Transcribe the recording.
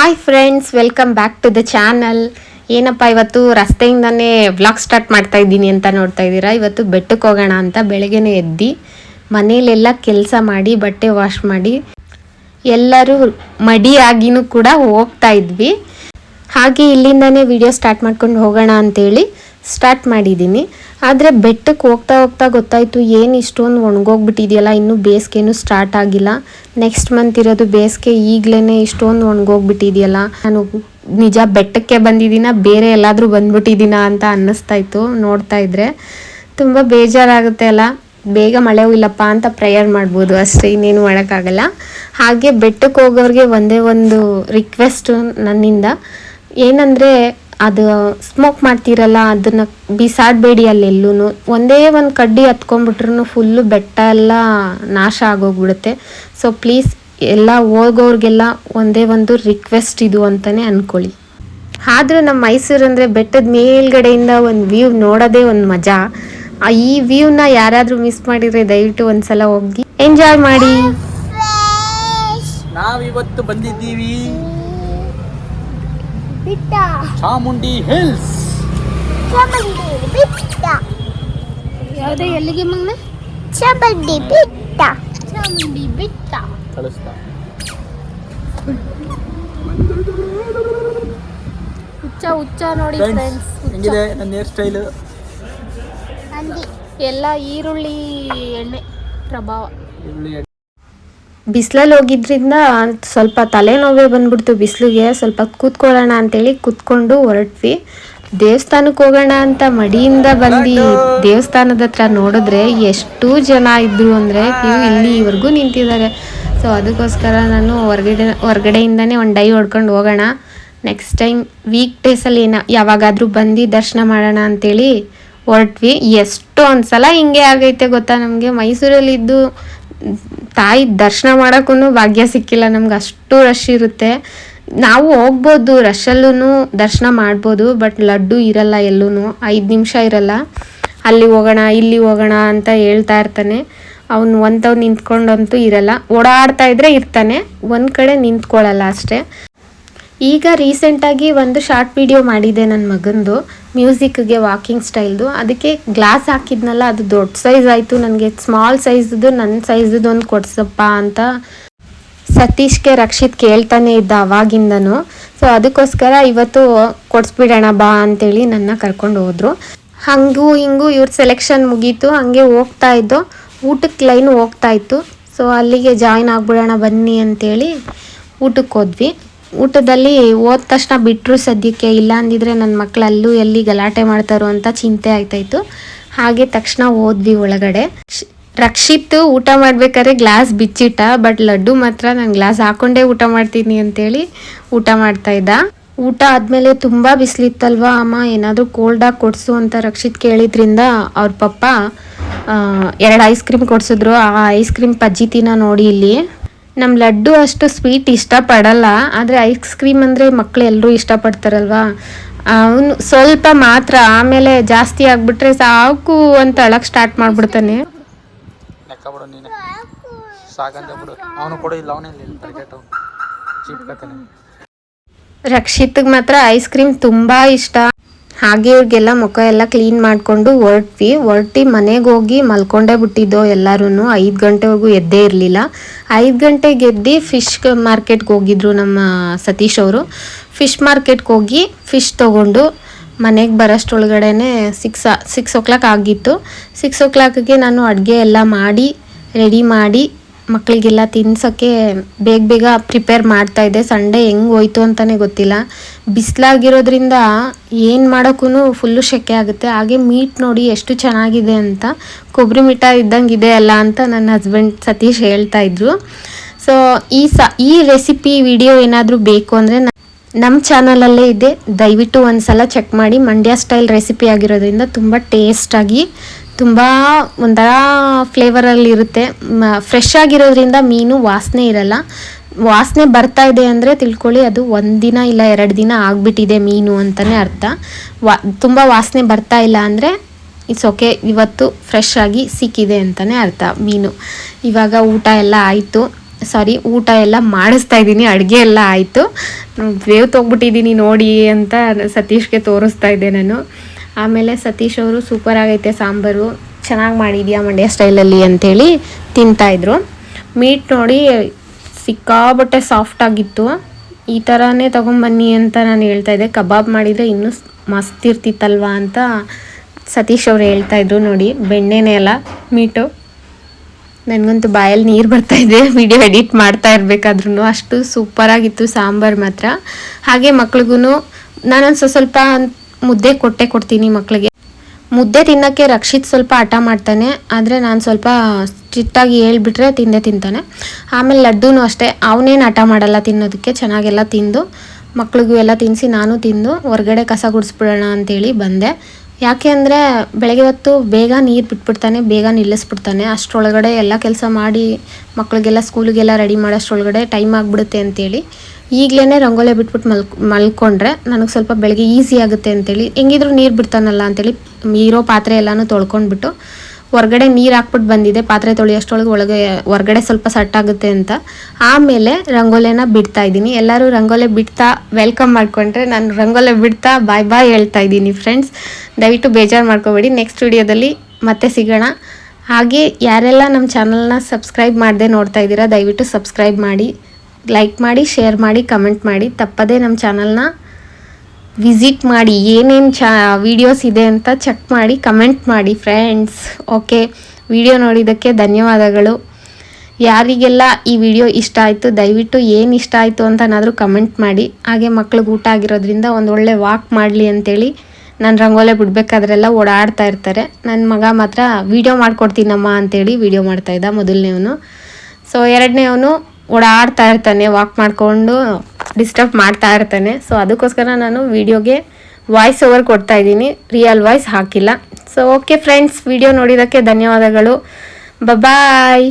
Hi friends, welcome back to the channel. ಏನಪ್ಪ ಇವತ್ತು ರಸ್ತೆಯಿಂದನೇ vlog start ಮಾಡ್ತಾ ಇದ್ದೀನಿ ಅಂತ ನೋಡ್ತಾ ಇದ್ದೀರಾ. ಇವತ್ತು ಬೆಟ್ಟಕ್ಕೆ ಹೋಗೋಣ ಅಂತ ಬೆಳಗ್ಗೆನೇ ಎದ್ದು ಮನೇಲೆಲ್ಲ ಕೆಲಸ ಮಾಡಿ ಬಟ್ಟೆ ವಾಶ್ ಮಾಡಿ ಎಲ್ಲರೂ ಮಡಿಯಾಗಿನೂ ಕೂಡ ಹೋಗ್ತಾ ಇದ್ವಿ. ಹಾಗೆ ಇಲ್ಲಿಂದನೇ ವಿಡಿಯೋ ಸ್ಟಾರ್ಟ್ ಮಾಡ್ಕೊಂಡು ಹೋಗೋಣ ಅಂತೇಳಿ ಸ್ಟಾರ್ಟ್ ಮಾಡಿದ್ದೀನಿ. ಆದರೆ ಬೆಟ್ಟಕ್ಕೆ ಹೋಗ್ತಾ ಹೋಗ್ತಾ ಗೊತ್ತಾಯಿತು ಏನು ಇಷ್ಟೊಂದು ಒಣಗೋಗ್ಬಿಟ್ಟಿದೆಯಲ್ಲ, ಇನ್ನೂ ಬೇಸಿಗೆನೂ ಸ್ಟಾರ್ಟ್ ಆಗಿಲ್ಲ. ನೆಕ್ಸ್ಟ್ ಮಂತ್ ಇರೋದು ಬೇಸಿಗೆ, ಈಗಲೇ ಇಷ್ಟೊಂದು ಒಣಗೋಗ್ಬಿಟ್ಟಿದೆಯಲ್ಲ. ನಾನು ನಿಜ ಬೆಟ್ಟಕ್ಕೆ ಬಂದಿದ್ದೀನ ಬೇರೆ ಎಲ್ಲಾದರೂ ಬಂದ್ಬಿಟ್ಟಿದ್ದೀನ ಅಂತ ಅನ್ನಿಸ್ತಾ ಇತ್ತು. ನೋಡ್ತಾ ಇದ್ರೆ ತುಂಬ ಬೇಜಾರಾಗುತ್ತೆ ಅಲ್ಲ. ಬೇಗ ಮಳೆ ಇಲ್ಲಪ್ಪ ಅಂತ ಪ್ರೇಯರ್ ಮಾಡ್ಬೋದು ಅಷ್ಟೇ, ಇನ್ನೇನು ಮಾಡೋಕ್ಕಾಗಲ್ಲ. ಹಾಗೆ ಬೆಟ್ಟಕ್ಕೆ ಹೋಗೋರಿಗೆ ಒಂದೇ ಒಂದು ರಿಕ್ವೆಸ್ಟ್ ನನ್ನಿಂದ, ಏನಂದರೆ ಅದು ಸ್ಮೋಕ್ ಮಾಡ್ತೀರಲ್ಲ ಅದನ್ನು ಬಿಸಾಡಬೇಡಿ. ಅಲ್ಲೆಲ್ಲೂ ಒಂದೇ ಒಂದು ಕಡ್ಡಿ ಹತ್ಕೊಂಡ್ಬಿಟ್ರೂ ಫುಲ್ಲು ಬೆಟ್ಟ ಎಲ್ಲ ನಾಶ ಆಗೋಗ್ಬಿಡುತ್ತೆ. ಸೊ ಪ್ಲೀಸ್ ಎಲ್ಲ ಹೋಗೋರಿಗೆಲ್ಲ ಒಂದೇ ಒಂದು ರಿಕ್ವೆಸ್ಟ್ ಇದು ಅಂತಲೇ ಅಂದ್ಕೊಳ್ಳಿ. ಆದರೂ ನಮ್ಮ ಮೈಸೂರು ಅಂದರೆ ಬೆಟ್ಟದ ಮೇಲ್ಗಡೆಯಿಂದ ಒಂದು ವ್ಯೂ ನೋಡೋದೇ ಒಂದು ಮಜಾ. ಈ ವ್ಯೂನ ಯಾರಾದರೂ ಮಿಸ್ ಮಾಡಿದರೆ ದಯವಿಟ್ಟು ಒಂದ್ಸಲ ಹೋಗಿ ಎಂಜಾಯ್ ಮಾಡಿ. ನಾವಿವತ್ತು ಬಂದಿದ್ದೀವಿ ಚಾಮುಂಡಿ ಹಿಲ್ಸ್. ಯಾವುದೇ ಎಲ್ಲಿಗೆ ಮಗನ? ಚಾಮುಂಡಿ ಬೆಟ್ಟ. ಚಾಮುಂಡಿ ಬೆಟ್ಟ ಕಳಿಸ್ತಾ ಹುಚ್ಚ ನೋಡಿ ಫ್ರೆಂಡ್ಸ್. ಹೆಂಗಿದೆ ನನ್ನ ಹೇರ್ ಸ್ಟೈಲ್? ಎಲ್ಲ ಈರುಳ್ಳಿ ಎಣ್ಣೆ ಪ್ರಭಾವ. ಬಿಸಿಲಲ್ಲಿ ಹೋಗಿದ್ರಿಂದ ಸ್ವಲ್ಪ ತಲೆನೋವೇ ಬಂದ್ಬಿಡ್ತು. ಬಿಸಿಲಿಗೆ ಸ್ವಲ್ಪ ಕೂತ್ಕೊಳ್ಳೋಣ ಅಂತೇಳಿ ಕೂತ್ಕೊಂಡು ಹೊರಟ್ವಿ. ದೇವಸ್ಥಾನಕ್ಕೆ ಹೋಗೋಣ ಅಂತ ಮಡಿಯಿಂದ ಬಂದು ದೇವಸ್ಥಾನದ ಹತ್ರ ನೋಡಿದ್ರೆ ಎಷ್ಟು ಜನ ಇದ್ರು ಅಂದರೆ ಇಲ್ಲಿವರೆಗೂ ನಿಂತಿದ್ದಾರೆ. ಸೊ ಅದಕ್ಕೋಸ್ಕರ ನಾನು ಹೊರಗಡೆಯಿಂದನೇ ಒಂದು ಡೈ ಹೊಡ್ಕೊಂಡು ಹೋಗೋಣ, ನೆಕ್ಸ್ಟ್ ಟೈಮ್ ವೀಕ್ ಡೇಸಲ್ಲಿ ಯಾವಾಗಾದರೂ ಬಂದು ದರ್ಶನ ಮಾಡೋಣ ಅಂತೇಳಿ ಹೊರಟ್ವಿ. ಎಷ್ಟೊಂದು ಸಲ ಹಿಂಗೆ ಆಗೈತೆ ಗೊತ್ತಾ ನಮಗೆ. ಮೈಸೂರಲ್ಲಿದ್ದು ತಾಯಿ ದರ್ಶನ ಮಾಡೋಕ್ಕೂ ಭಾಗ್ಯ ಸಿಕ್ಕಿಲ್ಲ ನಮ್ಗೆ, ಅಷ್ಟು ರಶ್ ಇರುತ್ತೆ. ನಾವು ಹೋಗ್ಬೋದು, ರಶಲ್ಲೂ ದರ್ಶನ ಮಾಡ್ಬೋದು, ಬಟ್ ಲಡ್ಡು ಇರಲ್ಲ, ಎಲ್ಲೂ 5 ನಿಮಿಷ ಇರಲ್ಲ. ಅಲ್ಲಿ ಹೋಗೋಣ ಇಲ್ಲಿ ಹೋಗೋಣ ಅಂತ ಹೇಳ್ತಾ ಇರ್ತಾನೆ ಅವನು. ಒಂಥವ್ನು ನಿಂತ್ಕೊಂಡಂತೂ ಇರಲ್ಲ, ಓಡಾಡ್ತಾ ಇದ್ರೆ ಇರ್ತಾನೆ, ಒಂದು ಕಡೆ ನಿಂತ್ಕೊಳ್ಳಲ್ಲ ಅಷ್ಟೇ. ಈಗ ರೀಸೆಂಟಾಗಿ ಒಂದು ಶಾರ್ಟ್ ವಿಡಿಯೋ ಮಾಡಿದೆ ನನ್ನ ಮಗಂದು, ಮ್ಯೂಸಿಕ್ಗೆ ವಾಕಿಂಗ್ ಸ್ಟೈಲ್ದು. ಅದಕ್ಕೆ ಗ್ಲಾಸ್ ಹಾಕಿದ್ನಲ್ಲ, ಅದು ದೊಡ್ಡ ಸೈಜ್ ಆಯಿತು. ನನಗೆ ಸ್ಮಾಲ್ ಸೈಜ್ದು ನನ್ನ ಸೈಜ್ದು ಒಂದು ಕೊಡ್ಸಪ್ಪ ಅಂತ ಸತೀಶ್ಗೆ ರಕ್ಷಿತ್ ಕೇಳ್ತಾನೆ ಇದ್ದ ಅವಾಗಿಂದನು. ಸೊ ಅದಕ್ಕೋಸ್ಕರ ಇವತ್ತು ಕೊಡಿಸ್ಬಿಡೋಣ ಬಾ ಅಂತೇಳಿ ನನ್ನ ಕರ್ಕೊಂಡು ಹೋದರು. ಹಂಗೂ ಹಿಂಗೂ ಇವ್ರ ಸೆಲೆಕ್ಷನ್ ಮುಗೀತು. ಹಾಗೆ ಹೋಗ್ತಾ ಇದ್ದೋ, ಊಟಕ್ಕೆ ಲೈನು ಹೋಗ್ತಾ ಇತ್ತು. ಸೊ ಅಲ್ಲಿಗೆ ಜಾಯ್ನ್ ಆಗಿಬಿಡೋಣ ಬನ್ನಿ ಅಂತೇಳಿ ಊಟಕ್ಕೆ ಹೋದ್ವಿ. ಊಟದಲ್ಲಿ ಹೋದ ತಕ್ಷಣ ಬಿಟ್ಟರು ಸದ್ಯಕ್ಕೆ, ಇಲ್ಲ ಅಂದಿದ್ರೆ ನನ್ನ ಮಕ್ಕಳು ಅಲ್ಲೂ ಎಲ್ಲಿ ಗಲಾಟೆ ಮಾಡ್ತಾರೋ ಅಂತ ಚಿಂತೆ ಆಯ್ತಾಯಿತ್ತು. ಹಾಗೆ ತಕ್ಷಣ ಹೋದ್ವಿ ಒಳಗಡೆ. ರಕ್ಷಿತ್ ಊಟ ಮಾಡ್ಬೇಕಾದ್ರೆ ಗ್ಲಾಸ್ ಬಿಚ್ಚಿಟ್ಟ, ಬಟ್ ಲಡ್ಡು ಮಾತ್ರ ನಾನು ಗ್ಲಾಸ್ ಹಾಕೊಂಡೇ ಊಟ ಮಾಡ್ತೀನಿ ಅಂತೇಳಿ ಊಟ ಮಾಡ್ತಾ ಇದ್ದ. ಊಟ ಆದಮೇಲೆ ತುಂಬ ಬಿಸಿಲಿತ್ತಲ್ವ, ಅಮ್ಮ ಏನಾದರೂ ಕೋಲ್ಡಾಗಿ ಕೊಡಿಸು ಅಂತ ರಕ್ಷಿತ್ ಕೇಳಿದ್ರಿಂದ ಅವ್ರ ಪಪ್ಪ 2 ಐಸ್ ಕ್ರೀಮ್ ಕೊಡಿಸಿದ್ರು. ಆ ಐಸ್ ಕ್ರೀಮ್ ಪಜ್ಜಿತಿನ ನೋಡಿ ಇಲ್ಲಿ. ನಮ್ಮ ಲಡ್ಡು ಅಷ್ಟು ಸ್ವೀಟ್ ಇಷ್ಟಪಡಲ್ಲ, ಆದರೆ ಐಸ್ ಕ್ರೀಮ್ ಅಂದರೆ ಮಕ್ಕಳು ಎಲ್ಲರೂ ಇಷ್ಟಪಡ್ತಾರಲ್ವ. ಅವನು ಸ್ವಲ್ಪ ಮಾತ್ರ, ಆಮೇಲೆ ಜಾಸ್ತಿ ಆಗಿಬಿಟ್ರೆ ಸಾಕು ಅಂತ ಅಳಕ್ಕೆ ಸ್ಟಾರ್ಟ್ ಮಾಡಿಬಿಡ್ತಾನೆ. ರಕ್ಷಿತ್ಗೆ ಮಾತ್ರ ಐಸ್ ಕ್ರೀಮ್ ತುಂಬ ಇಷ್ಟ. ಹಾಗೆ ಇವ್ರಿಗೆಲ್ಲ ಮುಖ ಎಲ್ಲ ಕ್ಲೀನ್ ಮಾಡಿಕೊಂಡು ಹೊರಟಿ ಮನೆಗೆ ಹೋಗಿ ಮಲ್ಕೊಂಡೇ ಬಿಟ್ಟಿದ್ದೋ ಎಲ್ಲರೂ. 5 ಗಂಟೆವರೆಗೂ ಎದ್ದೇ ಇರಲಿಲ್ಲ. 5 ಗಂಟೆಗೆ ಎದ್ದು ಫಿಶ್ ಮಾರ್ಕೆಟ್ಗೆ ಹೋಗಿದ್ರು ನಮ್ಮ ಸತೀಶ್ ಅವರು. ಫಿಶ್ ಮಾರ್ಕೆಟ್ಗೆ ಹೋಗಿ ಫಿಶ್ ತೊಗೊಂಡು ಮನೆಗೆ ಬರೋಷ್ಟೊಳಗಡೆ 6 o'clock ಆಗಿತ್ತು. 6 o'clockಗೆ ನಾನು ಅಡುಗೆ ಎಲ್ಲ ಮಾಡಿ ರೆಡಿ ಮಾಡಿ ಮಕ್ಕಳಿಗೆಲ್ಲ ತಿನ್ಸೋಕ್ಕೆ ಬೇಗ ಪ್ರಿಪೇರ್ ಮಾಡ್ತಾಯಿದ್ದೆ. ಸಂಡೇ ಹೆಂಗೆ ಹೋಯ್ತು ಅಂತಲೇ ಗೊತ್ತಿಲ್ಲ. ಬಿಸಿಲಾಗಿರೋದ್ರಿಂದ ಏನು ಮಾಡೋಕ್ಕೂ ಫುಲ್ಲು ಸೆಕೆ ಆಗುತ್ತೆ. ಹಾಗೆ ಮೀಟ್ ನೋಡಿ ಎಷ್ಟು ಚೆನ್ನಾಗಿದೆ ಅಂತ, ಕೊಬ್ಬರಿ ಮಿಠಾಯಿ ಇದ್ದಂಗೆ ಇದೆ ಅಲ್ಲ ಅಂತ ನನ್ನ ಹಸ್ಬೆಂಡ್ ಸತೀಶ್ ಹೇಳ್ತಾಯಿದ್ರು. ಸೊ ಈ ರೆಸಿಪಿ ವಿಡಿಯೋ ಏನಾದರೂ ಬೇಕು ಅಂದರೆ ನಮ್ಮ ಚಾನಲಲ್ಲೇ ಇದೆ, ದಯವಿಟ್ಟು ಒಂದು ಸಲ ಚೆಕ್ ಮಾಡಿ. ಮಂಡ್ಯ ಸ್ಟೈಲ್ ರೆಸಿಪಿ ಆಗಿರೋದ್ರಿಂದ ತುಂಬ ಟೇಸ್ಟಾಗಿ ತುಂಬ ಒಂಥರ ಫ್ಲೇವರಲ್ಲಿ ಇರುತ್ತೆ. ಫ್ರೆಶ್ ಆಗಿರೋದ್ರಿಂದ ಮೀನು ವಾಸನೆ ಇರಲ್ಲ. ವಾಸನೆ ಬರ್ತಾ ಇದೆ ಅಂದರೆ ತಿಳ್ಕೊಳ್ಳಿ ಅದು 1 ದಿನ ಇಲ್ಲ 2 ದಿನ ಆಗಿಬಿಟ್ಟಿದೆ ಮೀನು ಅಂತಲೇ ಅರ್ಥ. ತುಂಬ ವಾಸನೆ ಬರ್ತಾ ಇಲ್ಲ ಅಂದರೆ ಇಟ್ಸ್ ಓಕೆ, ಇವತ್ತು ಫ್ರೆಶ್ ಆಗಿ ಸಿಕ್ಕಿದೆ ಅಂತಲೇ ಅರ್ಥ ಮೀನು. ಇವಾಗ ಊಟ ಎಲ್ಲ ಆಯಿತು. ಊಟ ಎಲ್ಲ ಮಾಡಿಸ್ತಾ ಇದ್ದೀನಿ. ಅಡುಗೆ ಎಲ್ಲ ಆಯಿತು. ಬೇವು ತೊಗೊಬಿಟ್ಟಿದ್ದೀನಿ ನೋಡಿ ಅಂತ ಸತೀಶ್ಗೆ ತೋರಿಸ್ತಾ ಇದ್ದೆ ನಾನು. ಆಮೇಲೆ ಸತೀಶ್ ಅವರು ಸೂಪರ್ ಆಗೈತೆ ಸಾಂಬಾರು, ಚೆನ್ನಾಗಿ ಮಾಡಿದ್ಯಾ ಮಂಡ್ಯ ಸ್ಟೈಲಲ್ಲಿ ಅಂತೇಳಿ ತಿಂತಾಯಿದ್ರು. ಮೀಟ್ ನೋಡಿ ಸಿಕ್ಕಾಬಟ್ಟೆ ಸಾಫ್ಟಾಗಿತ್ತು. ಈ ಥರನೇ ತೊಗೊಂಬನ್ನಿ ಅಂತ ನಾನು ಹೇಳ್ತಾಯಿದ್ದೆ. ಕಬಾಬ್ ಮಾಡಿದರೆ ಇನ್ನೂ ಮಸ್ತ್ ಇರ್ತಿತ್ತಲ್ವ ಅಂತ ಸತೀಶ್ ಅವರು ಹೇಳ್ತಾಯಿದ್ರು. ನೋಡಿ ಬೆಣ್ಣೆನೇ ಅಲ್ಲ ಮೀಟು. ನನಗಂತೂ ಬಾಯಲ್ಲಿ ನೀರು ಬರ್ತಾಯಿದೆ ವಿಡಿಯೋ ಎಡಿಟ್ ಮಾಡ್ತಾ ಇರಬೇಕಾದ್ರೂ. ಅಷ್ಟು ಸೂಪರಾಗಿತ್ತು ಸಾಂಬಾರು ಮಾತ್ರ. ಹಾಗೆ ಮಕ್ಳಿಗೂ ನಾನೊಂದು ಸ್ವಲ್ಪ ಮುದ್ದೆ ಕೊಡ್ತೀನಿ ಮಕ್ಕಳಿಗೆ. ಮುದ್ದೆ ತಿನ್ನೋಕ್ಕೆ ರಕ್ಷಿತ್ ಸ್ವಲ್ಪ ಹಠ ಮಾಡ್ತಾನೆ, ಆದರೆ ನಾನು ಸ್ವಲ್ಪ ಸ್ಟ್ರಿಕ್ಟಾಗಿ ಹೇಳ್ಬಿಟ್ರೆ ತಿಂತಾನೆ. ಆಮೇಲೆ ಲಡ್ಡೂನು ಅಷ್ಟೇ, ಅವನೇನು ಹಠ ಮಾಡಲ್ಲ ತಿನ್ನೋದಕ್ಕೆ, ಚೆನ್ನಾಗೆಲ್ಲ ತಿಂದು ಮಕ್ಳಿಗೂ ಎಲ್ಲ ತಿನ್ನಿಸಿ ನಾನು ತಿಂದು ಹೊರಗಡೆ ಕಸ ಗುಡಿಸ್ಬಿಡೋಣ ಅಂತೇಳಿ ಬಂದೆ. ಯಾಕೆ ಅಂದರೆ ಬೆಳಗ್ಗೆ ಹೊತ್ತು ಬೇಗ ನೀರು ಬಿಟ್ಬಿಡ್ತಾನೆ, ಬೇಗ ನಿಲ್ಲಿಸ್ಬಿಡ್ತಾನೆ. ಅಷ್ಟರೊಳಗಡೆ ಎಲ್ಲ ಕೆಲಸ ಮಾಡಿ ಮಕ್ಳಿಗೆಲ್ಲ ಸ್ಕೂಲಿಗೆಲ್ಲ ರೆಡಿ ಮಾಡೋಷ್ಟರೊಳಗಡೆ ಟೈಮ್ ಆಗಿಬಿಡುತ್ತೆ ಅಂತೇಳಿ ಈಗಲೇ ರಂಗೋಲೆ ಬಿಟ್ಬಿಟ್ಟು ಮಲ್ಕೊಂಡ್ರೆ ನನಗೆ ಸ್ವಲ್ಪ ಬೆಳಗ್ಗೆ ಈಸಿ ಆಗುತ್ತೆ ಅಂತೇಳಿ, ಹೆಂಗಿದ್ರು ನೀರು ಬಿಡ್ತಾನಲ್ಲ ಅಂತೇಳಿ ಇರೋ ಪಾತ್ರೆ ಎಲ್ಲನೂ ತೊಳ್ಕೊಂಡ್ಬಿಟ್ಟು ಹೊರಗಡೆ ನೀರು ಹಾಕ್ಬಿಟ್ಟು ಬಂದಿದೆ. ಪಾತ್ರೆ ತೊಳೆಯೋಷ್ಟರೊಳಗೆ ಹೊರಗಡೆ ಸ್ವಲ್ಪ ಸಟ್ಟಾಗುತ್ತೆ ಅಂತ ಆಮೇಲೆ ರಂಗೋಲೆನ ಬಿಡ್ತಾ ಇದ್ದೀನಿ. ಎಲ್ಲರೂ ರಂಗೋಲೆ ಬಿಡ್ತಾ ವೆಲ್ಕಮ್ ಮಾಡಿಕೊಂಡ್ರೆ ನಾನು ರಂಗೋಲೆ ಬಿಡ್ತಾ ಬಾಯ್ ಹೇಳ್ತಾ ಇದ್ದೀನಿ ಫ್ರೆಂಡ್ಸ್. ದಯವಿಟ್ಟು ಬೇಜಾರು ಮಾಡ್ಕೋಬೇಡಿ. ನೆಕ್ಸ್ಟ್ ವಿಡಿಯೋದಲ್ಲಿ ಮತ್ತೆ ಸಿಗೋಣ. ಹಾಗೆ ಯಾರೆಲ್ಲ ನಮ್ಮ ಚಾನಲ್ನ ಸಬ್ಸ್ಕ್ರೈಬ್ ಮಾಡದೆ ನೋಡ್ತಾ ಇದ್ದೀರಾ ದಯವಿಟ್ಟು ಸಬ್ಸ್ಕ್ರೈಬ್ ಮಾಡಿ, ಲೈಕ್ ಮಾಡಿ, ಶೇರ್ ಮಾಡಿ, ಕಮೆಂಟ್ ಮಾಡಿ. ತಪ್ಪದೇ ನಮ್ಮ ಚಾನಲ್ನ ವಿಸಿಟ್ ಮಾಡಿ, ಏನೇನು ವೀಡಿಯೋಸ್ ಇದೆ ಅಂತ ಚೆಕ್ ಮಾಡಿ ಕಮೆಂಟ್ ಮಾಡಿ ಫ್ರೆಂಡ್ಸ್. ಓಕೆ, ವಿಡಿಯೋ ನೋಡಿದ್ದಕ್ಕೆ ಧನ್ಯವಾದಗಳು. ಯಾರಿಗೆಲ್ಲ ಈ ವಿಡಿಯೋ ಇಷ್ಟ ಆಯಿತು ದಯವಿಟ್ಟು ಏನು ಇಷ್ಟ ಆಯಿತು ಅಂತನಾದರೂ ಕಮೆಂಟ್ ಮಾಡಿ. ಹಾಗೆ ಮಕ್ಳಿಗೆ ಊಟ ಆಗಿರೋದ್ರಿಂದ ಒಂದು ಒಳ್ಳೆ ವಾಕ್ ಮಾಡಲಿ ಅಂತೇಳಿ ನಾನು ರಂಗೋಲೆ ಬಿಡಬೇಕಾದ್ರೆಲ್ಲ ಓಡಾಡ್ತಾ ಇರ್ತಾರೆ. ನನ್ನ ಮಗ ಮಾತ್ರ ವೀಡಿಯೋ ಮಾಡ್ಕೊಡ್ತೀನಮ್ಮ ಅಂತೇಳಿ ವೀಡಿಯೋ ಮಾಡ್ತಾಯಿದ್ದ ಮೊದಲನೇವನು. ಸೊ ಎರಡನೇವನು ಓಡಾಡ್ತಾ ಇರ್ತಾನೆ, ವಾಕ್ ಮಾಡಿಕೊಂಡು ಡಿಸ್ಟರ್ಬ್ ಮಾಡ್ತಾ ಇರ್ತಾನೆ. ಸೊ ಅದಕ್ಕೋಸ್ಕರ ನಾನು ವೀಡಿಯೋಗೆ ವಾಯ್ಸ್ ಓವರ್ ಕೊಡ್ತಾ ಇದ್ದೀನಿ, ರಿಯಲ್ ವಾಯ್ಸ್ ಹಾಕಿಲ್ಲ. ಸೊ ಓಕೆ ಫ್ರೆಂಡ್ಸ್, ವಿಡಿಯೋ ನೋಡಿದ್ದಕ್ಕೆ ಧನ್ಯವಾದಗಳು. ಬಾಯ್.